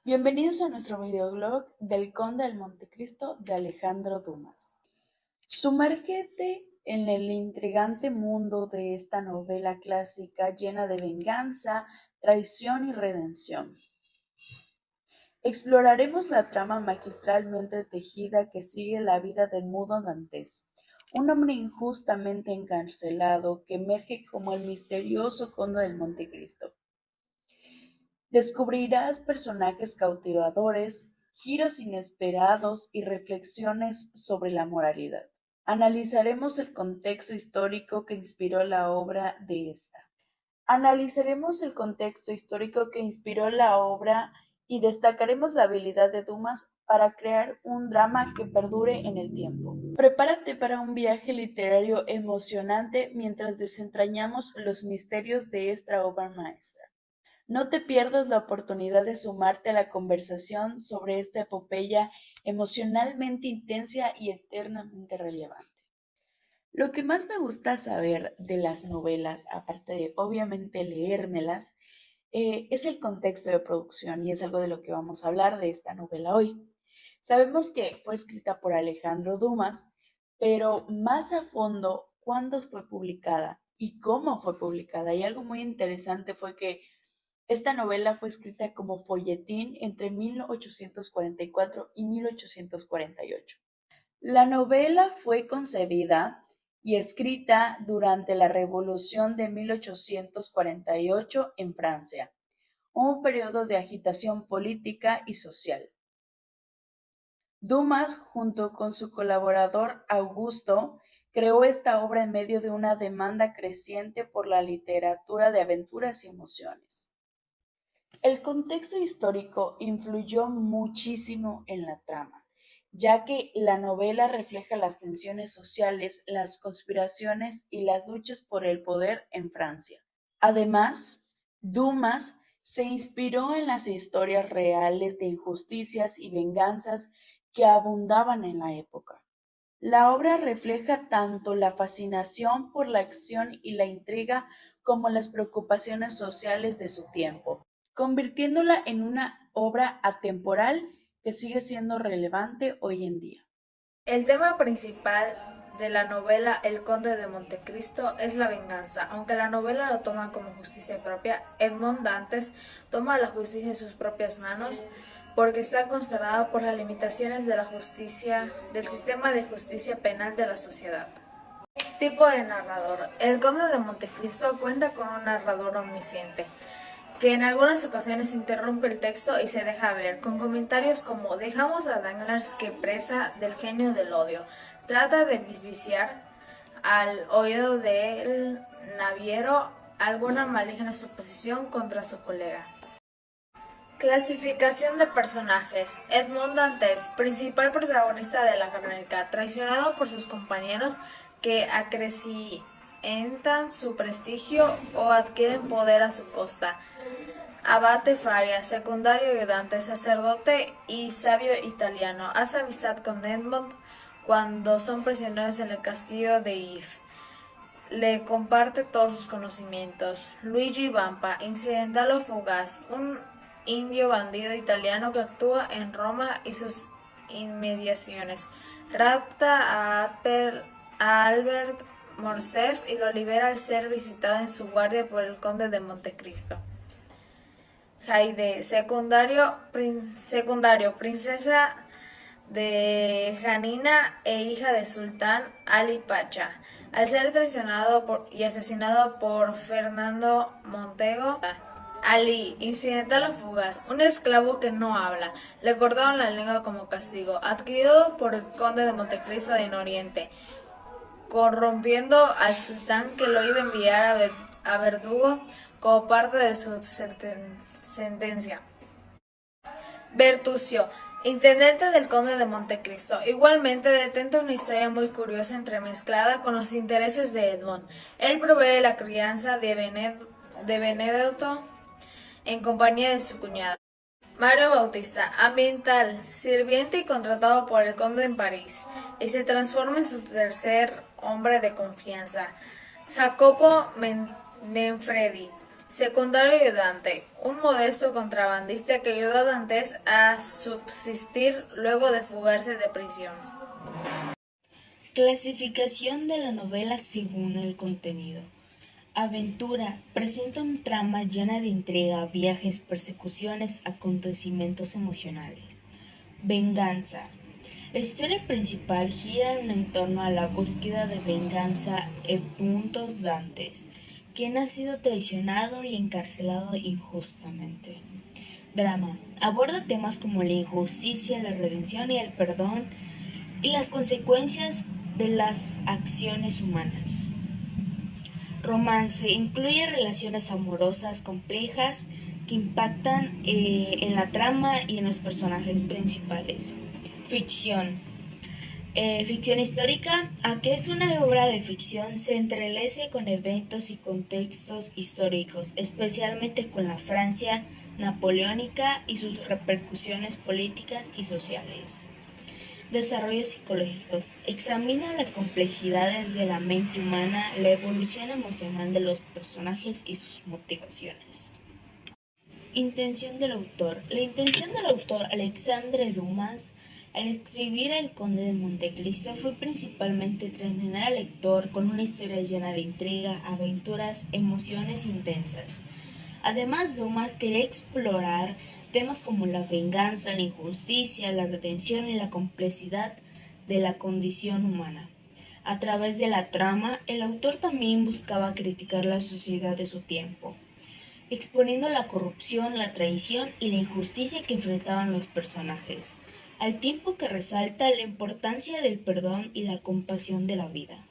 Bienvenidos a nuestro videoblog del Conde del Montecristo de Alejandro Dumas. Sumérgete en el intrigante mundo de esta novela clásica llena de venganza, traición y redención. Exploraremos la trama magistralmente tejida que sigue la vida del mudo Dantes, un hombre injustamente encarcelado que emerge como el misterioso Conde del Montecristo. Descubrirás personajes cautivadores, giros inesperados y reflexiones sobre la moralidad. Analizaremos el contexto histórico que inspiró la obra de esta. Analizaremos el contexto histórico que inspiró la obra y destacaremos la habilidad de Dumas para crear un drama que perdure en el tiempo. Prepárate para un viaje literario emocionante mientras desentrañamos los misterios de esta obra maestra. No te pierdas la oportunidad de sumarte a la conversación sobre esta epopeya emocionalmente intensa y eternamente relevante. Lo que más me gusta saber de las novelas, aparte de obviamente leérmelas, es el contexto de producción y es algo de lo que vamos a hablar de esta novela hoy. Sabemos que fue escrita por Alejandro Dumas, pero más a fondo, ¿cuándo fue publicada y cómo fue publicada? Y algo muy interesante fue que esta novela fue escrita como folletín entre 1844 y 1848. La novela fue concebida y escrita durante la Revolución de 1848 en Francia, un periodo de agitación política y social. Dumas, junto con su colaborador Augusto, creó esta obra en medio de una demanda creciente por la literatura de aventuras y emociones. El contexto histórico influyó muchísimo en la trama, ya que la novela refleja las tensiones sociales, las conspiraciones y las luchas por el poder en Francia. Además, Dumas se inspiró en las historias reales de injusticias y venganzas que abundaban en la época. La obra refleja tanto la fascinación por la acción y la intriga como las preocupaciones sociales de su tiempo, convirtiéndola en una obra atemporal que sigue siendo relevante hoy en día. El tema principal de la novela El Conde de Montecristo es la venganza. Aunque la novela lo toma como justicia propia, Edmond Dantes toma la justicia en sus propias manos porque está consternado por las limitaciones de la justicia, del sistema de justicia penal de la sociedad. Tipo de narrador. El Conde de Montecristo cuenta con un narrador omnisciente, que en algunas ocasiones interrumpe el texto y se deja ver, con comentarios como dejamos a Danglars que presa del genio del odio. Trata de bisbiciar al oído del naviero alguna maligna suposición contra su colega. Clasificación de personajes. Edmond Dantes, principal protagonista de la crónica, traicionado por sus compañeros que acrecientan su prestigio o adquieren poder a su costa. Abate Faria, secundario ayudante, sacerdote y sabio italiano, hace amistad con Edmond cuando son prisioneros en el castillo de If. Le comparte todos sus conocimientos. Luigi Vampa, incidental o fugaz, un indio bandido italiano que actúa en Roma y sus inmediaciones. Rapta a Albert Morcerf y lo libera al ser visitado en su guardia por el conde de Montecristo. Haide, secundario, princesa de Janina e hija de Sultán Ali Pacha. Al ser traicionado y asesinado por Fernando Montego, Ali, incidental o fugaz, un esclavo que no habla, le cortaron la lengua como castigo, adquirido por el conde de Montecristo en Oriente, corrompiendo al sultán que lo iba a enviar a Verdugo como parte de su sentencia. Bertuccio, intendente del conde de Montecristo, igualmente detenta una historia muy curiosa entremezclada con los intereses de Edmond. Él provee la crianza de Benedetto en compañía de su cuñada. Mario Bautista, ambiental, sirviente y contratado por el conde en París, y se transforma en su tercer hombre de confianza. Jacopo Manfredi, Secundario ayudante, un modesto contrabandista que ayuda a Dantes a subsistir luego de fugarse de prisión. Clasificación de la novela según el contenido. Aventura presenta un trama llena de intriga, viajes, persecuciones, acontecimientos emocionales. Venganza. La historia principal gira en torno a la búsqueda de venganza Edmundos Dantes, quien ha sido traicionado y encarcelado injustamente. Drama. Aborda temas como la injusticia, la redención y el perdón y las consecuencias de las acciones humanas. Romance. Incluye relaciones amorosas complejas que impactan en la trama y en los personajes principales. Ficción. Ficción histórica, aunque es una obra de ficción, se entrelaza con eventos y contextos históricos, especialmente con la Francia napoleónica y sus repercusiones políticas y sociales. Desarrollos psicológicos. Examina las complejidades de la mente humana, la evolución emocional de los personajes y sus motivaciones. Intención del autor. La intención del autor Alexandre Dumas al escribir El Conde de Montecristo fue principalmente entretener al lector con una historia llena de intriga, aventuras, emociones intensas. Además, Dumas quería explorar temas como la venganza, la injusticia, la redención y la complejidad de la condición humana. A través de la trama, el autor también buscaba criticar la sociedad de su tiempo, exponiendo la corrupción, la traición y la injusticia que enfrentaban los personajes, al tiempo que resalta la importancia del perdón y la compasión de la vida.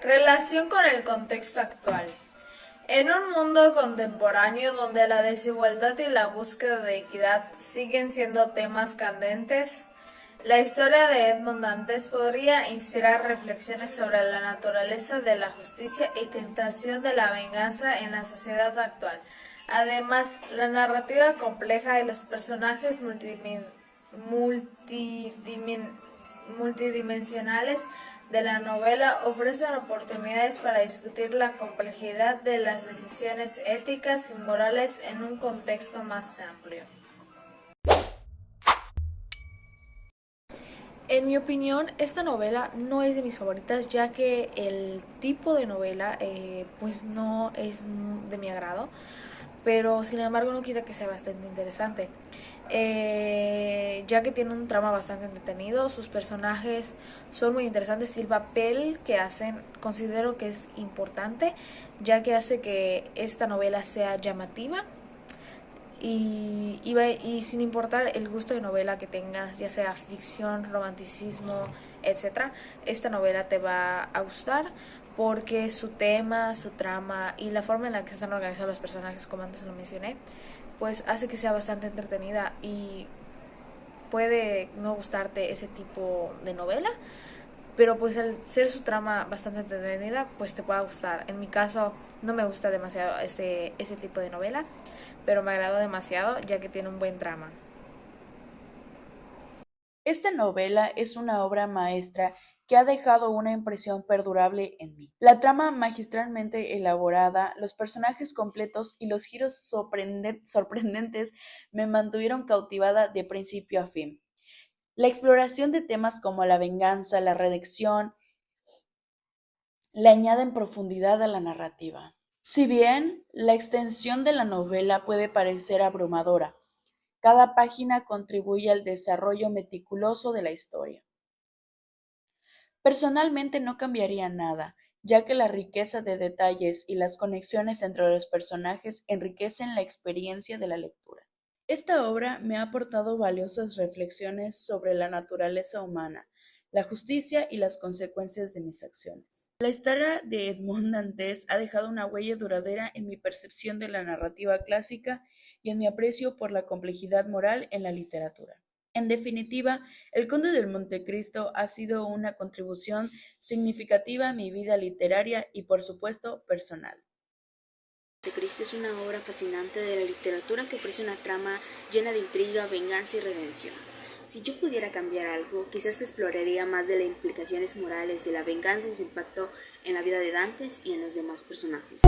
Relación con el contexto actual. En un mundo contemporáneo donde la desigualdad y la búsqueda de equidad siguen siendo temas candentes, la historia de Edmond Dantes podría inspirar reflexiones sobre la naturaleza de la justicia y tentación de la venganza en la sociedad actual. Además, la narrativa compleja y los personajes multidimensionales de la novela ofrecen oportunidades para discutir la complejidad de las decisiones éticas y morales en un contexto más amplio. En mi opinión, esta novela no es de mis favoritas, ya que el tipo de novela pues no es de mi agrado, pero sin embargo no quita que sea bastante interesante, ya que tiene un trama bastante entretenido, sus personajes son muy interesantes y el papel que hacen considero que es importante, ya que hace que esta novela sea llamativa y sin importar el gusto de novela que tengas, ya sea ficción, romanticismo, etcétera, esta novela te va a gustar porque su tema, su trama y la forma en la que están organizados los personajes, como antes lo mencioné, pues hace que sea bastante entretenida y puede no gustarte ese tipo de novela, pero pues al ser su trama bastante entretenida, pues te va a gustar. En mi caso no me gusta demasiado ese tipo de novela, pero me agradó demasiado ya que tiene un buen trama. Esta novela es una obra maestra que ha dejado una impresión perdurable en mí. La trama magistralmente elaborada, los personajes completos y los giros sorprendentes me mantuvieron cautivada de principio a fin. La exploración de temas como la venganza, la redención, le añaden profundidad a la narrativa. Si bien la extensión de la novela puede parecer abrumadora, cada página contribuye al desarrollo meticuloso de la historia. Personalmente no cambiaría nada, ya que la riqueza de detalles y las conexiones entre los personajes enriquecen la experiencia de la lectura. Esta obra me ha aportado valiosas reflexiones sobre la naturaleza humana, la justicia y las consecuencias de mis acciones. La historia de Edmond Dantes ha dejado una huella duradera en mi percepción de la narrativa clásica y en mi aprecio por la complejidad moral en la literatura. En definitiva, El Conde de Montecristo ha sido una contribución significativa a mi vida literaria y, por supuesto, personal. Montecristo es una obra fascinante de la literatura que ofrece una trama llena de intriga, venganza y redención. Si yo pudiera cambiar algo, quizás que exploraría más de las implicaciones morales de la venganza y su impacto en la vida de Dantes y en los demás personajes.